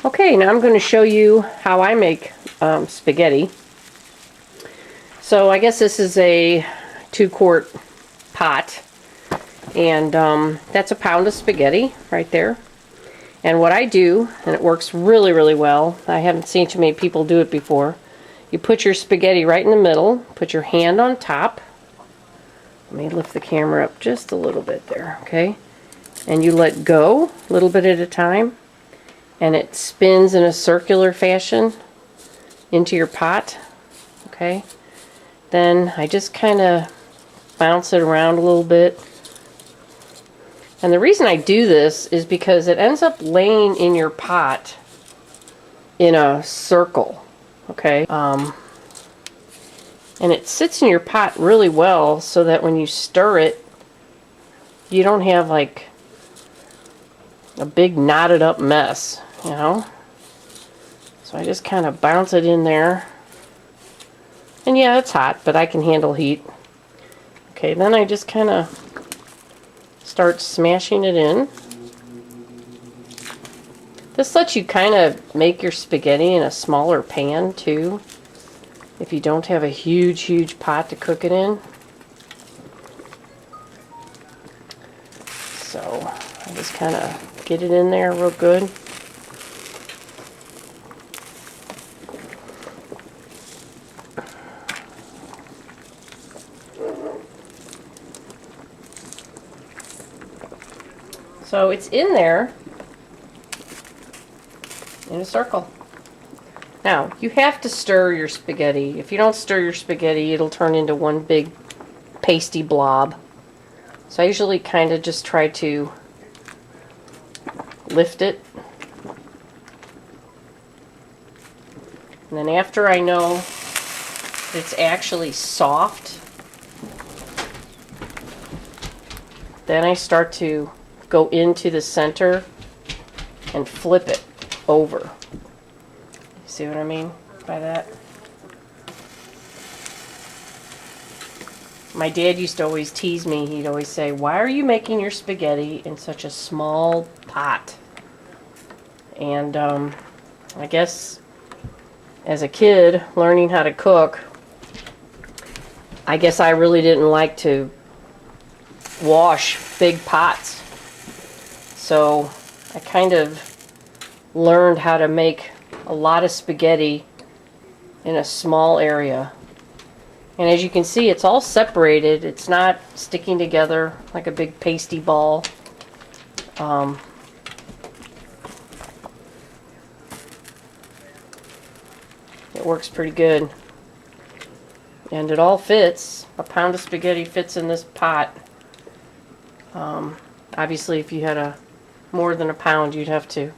Okay, now I'm going to show you how I make spaghetti. So I guess this is a 2-quart pot, and that's a pound of spaghetti right there. And what I do, and it works really, really well, I haven't seen too many people do it before, you put your spaghetti right in the middle, put your hand on top. Let me lift the camera up just a little bit there, okay? And you let go a little bit at a time, and it spins in a circular fashion into your pot, okay? Then I just kind of bounce it around a little bit. And the reason I do this is because it ends up laying in your pot in a circle, okay? And it sits in your pot really well so that when you stir it, you don't have like a big knotted up mess, you know? So I just kind of bounce it in there. And yeah, it's hot, but I can handle heat. Okay, then I just kind of start smashing it in. This lets you kind of make your spaghetti in a smaller pan too, if you don't have a huge, huge pot to cook it in. So I just kind of get it in there real good. So it's in there in a circle. Now, you have to stir your spaghetti. If you don't stir your spaghetti, it'll turn into one big pasty blob. So I usually kind of just try to lift it. And then after I know it's actually soft, then I start to go into the center and flip it over. See what I mean by that? My dad used to always tease me. He'd always say, "Why are you making your spaghetti in such a small pot?" And I guess as a kid learning how to cook, I guess I really didn't like to wash big pots. So I kind of learned how to make a lot of spaghetti in a small area. And as you can see, it's all separated. It's not sticking together like a big pasty ball. It works pretty good. And it all fits. A pound of spaghetti fits in this pot. Obviously, if you had more than a pound, you'd have to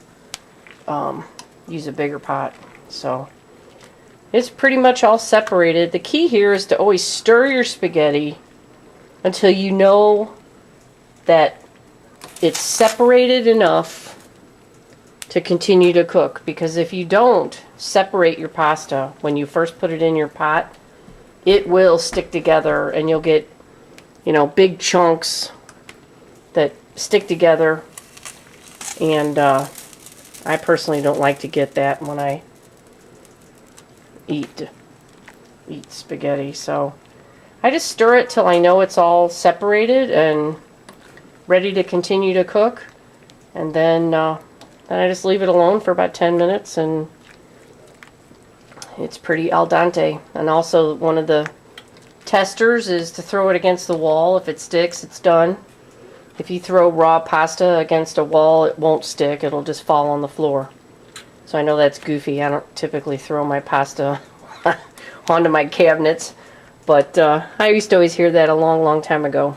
use a bigger pot. So it's pretty much all separated. The key here is to always stir your spaghetti until you know that it's separated enough to continue to cook. Because if you don't separate your pasta when you first put it in your pot, it will stick together and you'll get, big chunks that stick together. And I personally don't like to get that when I eat spaghetti. So I just stir it till I know it's all separated and ready to continue to cook. And then I just leave it alone for about 10 minutes and it's pretty al dente. And also one of the testers is to throw it against the wall. If it sticks, it's done. If you throw raw pasta against a wall, it won't stick. It'll just fall on the floor. So I know that's goofy. I don't typically throw my pasta onto my cabinets. But I used to always hear that a long, long time ago.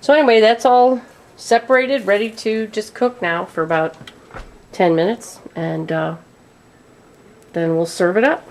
So anyway, that's all separated, ready to just cook now for about 10 minutes. And then we'll serve it up.